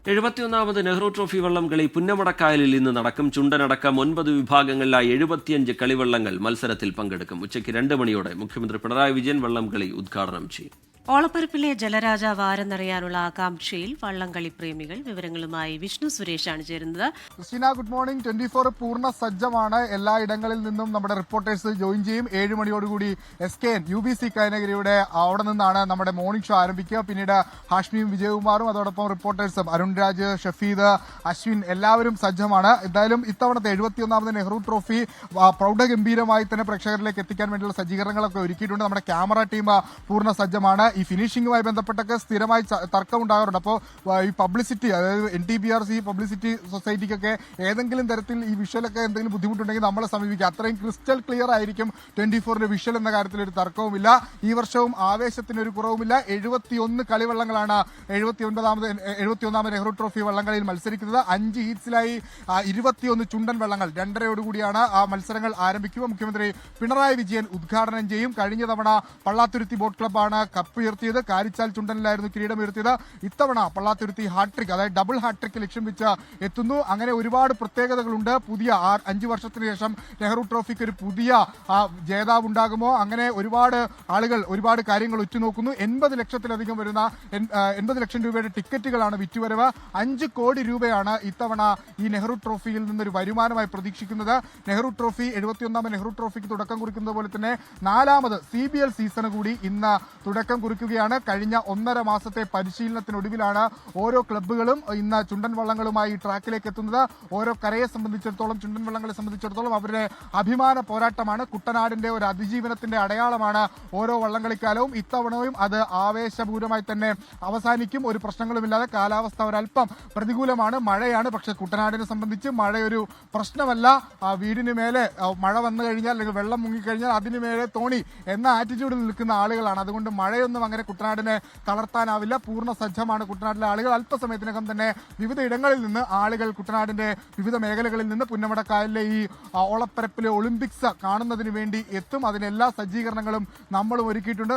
71ാമത് Nehru trophy വള്ളംകളി പുന്നമടക്കായലിൽ ഇന്ന് നടക്കും. ചുണ്ടനടക്കം 9 വിഭാഗങ്ങളിലായി 75 കളിവള്ളങ്ങൾ മത്സരത്തിൽ പങ്കെടുക്കും. ഉച്ചയ്ക്ക് 2 മണിയോടെ മുഖ്യമന്ത്രി പിണറായി വിജയൻ വള്ളംകളി ഉദ്ഘാടനം ചെയ്യും. ഓളപ്പരപ്പിലെ ജലരാജാവ് ആരെന്നറിയാനുള്ള ആകാംക്ഷയിൽ വള്ളംകളി പ്രേമികൾ. വിവരങ്ങളുമായി വിഷ്ണു സുരേഷാണ് ചേരുന്നത്. Christina, good morning. 24 പൂർണ്ണ സജ്ജമാണ്. എല്ലാ ഇടങ്ങളിൽ നിന്നും നമ്മുടെ റിപ്പോർട്ടേഴ്സ് ജോയിൻ ചെയ്യും. 7 മണിയോടുകൂടി SKN UBC കൈനഗിരിയുടെ അവിടെ നിന്നാണ് നമ്മുടെ മോർണിംഗ് ഷോ ആരംഭിക്കുക. പിന്നീട് ഹാഷ്മിയും വിജയകുമാറും അതോടൊപ്പം റിപ്പോർട്ടേഴ്സും അരുൺ രാജ്, ഷഫീദ്, അശ്വിൻ എല്ലാവരും സജ്ജമാണ്. എന്തായാലും ഇത്തവണത്തെ 71ാമത് നെഹ്റു ട്രോഫി പ്രൗഢഗംഭീരമായി തന്നെ പ്രേക്ഷകരിലേക്ക് എത്തിക്കാൻ വേണ്ടിയുള്ള സജ്ജീകരണങ്ങളൊക്കെ ഒരുക്കിയിട്ടുണ്ട്. നമ്മുടെ ക്യാമറ ടീം പൂർണ്ണ സജ്ജമാണ്. ഈ ഫിനിഷിംഗുമായി ബന്ധപ്പെട്ടൊക്കെ സ്ഥിരമായി തർക്കം ഉണ്ടാകാറുണ്ട്. അപ്പോൾ ഈ പബ്ലിസിറ്റി, അതായത് NTPRC പബ്ലിസിറ്റി സൊസൈറ്റിക്കൊക്കെ ഏതെങ്കിലും തരത്തിൽ ഈ വിഷ്വലൊക്കെ എന്തെങ്കിലും ബുദ്ധിമുട്ടുണ്ടെങ്കിൽ നമ്മളെ സമീപിക്കുക. അത്രയും ക്രിസ്റ്റൽ ക്ലിയർ ആയിരിക്കും 24 വിഷ്വൽ എന്ന കാര്യത്തിൽ ഒരു തർക്കവുമില്ല. ഈ വർഷവും ആവേശത്തിനൊരു കുറവുമില്ല. 71 കളിവള്ളങ്ങളാണ് 71ാമത് നെഹ്റു ട്രോഫി വള്ളംകളിയിൽ മത്സരിക്കുന്നത്. 5 ഹീറ്റ്സിലായി 21 ചുണ്ടൻ വള്ളങ്ങൾ 2:30 ആ മത്സരങ്ങൾ ആരംഭിക്കുക. മുഖ്യമന്ത്രി പിണറായി വിജയൻ ഉദ്ഘാടനം ചെയ്യും. കഴിഞ്ഞ തവണ പള്ളാത്തുരുത്തി ബോട്ട് ക്ലബ്ബാണ് കപ്പ് ഉയർത്തിയത്. കാരിച്ചാൽ ചുണ്ടനിലായിരുന്നു കിരീടം ഉയർത്തിയത്. ഇത്തവണ പള്ളാത്തുരുത്തി ഹാട്രിക്, അതായത് ഡബിൾ ഹാട്രിക് ലക്ഷ്യം വെച്ച് എത്തുന്നു. അങ്ങനെ ഒരുപാട് പ്രത്യേകതകളുണ്ട്. പുതിയ 5 വർഷത്തിന് ശേഷം നെഹ്റു ട്രോഫിക്ക് ഒരു പുതിയ ജേതാവ് ഉണ്ടാകുമോ? അങ്ങനെ ഒരുപാട് ആളുകൾ ഒരുപാട് കാര്യങ്ങൾ ഉറ്റുനോക്കുന്നു. 80 ലക്ഷത്തിലധികം വരുന്ന 80 ലക്ഷം രൂപയുടെ ടിക്കറ്റുകളാണ് വിറ്റുവരവ്. 5 കോടി രൂപയാണ് ഇത്തവണ ഈ നെഹ്റു ട്രോഫിയിൽ നിന്നൊരു വരുമാനമായി പ്രതീക്ഷിക്കുന്നത്. നെഹ്റു ട്രോഫി 71ാമത് നെഹ്റു ട്രോഫിക്ക് തുടക്കം കുറിക്കുന്നത് പോലെ തന്നെ 4ാമത് CBL സീസൺ കൂടി ഇന്ന് തുടക്കം കുറിക്കുകയാണ്. കഴിഞ്ഞ 1.5 മാസത്തെ പരിശീലനത്തിനൊടുവിലാണ് ഓരോ ക്ലബ്ബുകളും ഇന്ന് ചുണ്ടൻ വള്ളങ്ങളുമായി ട്രാക്കിലേക്ക് എത്തുന്നത്. ഓരോ കരയെ സംബന്ധിച്ചിടത്തോളം, ചുണ്ടൻ വള്ളങ്ങളെ സംബന്ധിച്ചിടത്തോളം അവരുടെ അഭിമാന പോരാട്ടമാണ്. കുട്ടനാടിന്റെ ഒരു അതിജീവനത്തിന്റെ അടയാളമാണ് ഓരോ വള്ളംകളിക്കാലവും. ഇത്തവണയും അത് ആവേശപൂരമായി തന്നെ അവസാനിക്കും. ഒരു പ്രശ്നങ്ങളുമില്ലാതെ. കാലാവസ്ഥ ഒരല്പം പ്രതികൂലമാണ്, മഴയാണ്. പക്ഷെ കുട്ടനാടിനെ സംബന്ധിച്ച് മഴയൊരു പ്രശ്നമല്ല. വീടിന് മേലെ മഴ വന്നു കഴിഞ്ഞാൽ, അല്ലെങ്കിൽ വെള്ളം മുങ്ങിക്കഴിഞ്ഞാൽ അതിന് മേലെ തോണി എന്ന ആറ്റിറ്റ്യൂഡിൽ നിൽക്കുന്ന ആളുകളാണ്. അതുകൊണ്ട് മഴയൊന്നും അങ്ങനെ കുട്ടനാടിനെ തളർത്താനാവില്ല. പൂർണ്ണ സജ്ജമാണ് കുട്ടനാട്ടിലെ ആളുകൾ. അല്പസമയത്തിനകം തന്നെ വിവിധ ഇടങ്ങളിൽ നിന്ന് ആളുകൾ കുട്ടനാടിന്റെ വിവിധ മേഖലകളിൽ നിന്ന് പുന്നമടക്കായലിലെ ഈ ഓളപ്പരപ്പിലെ ഒളിമ്പിക്സ് കാണുന്നതിന് വേണ്ടി എത്തും. അതിനെല്ലാ സജ്ജീകരണങ്ങളും നമ്മളും ഒരുക്കിയിട്ടുണ്ട്.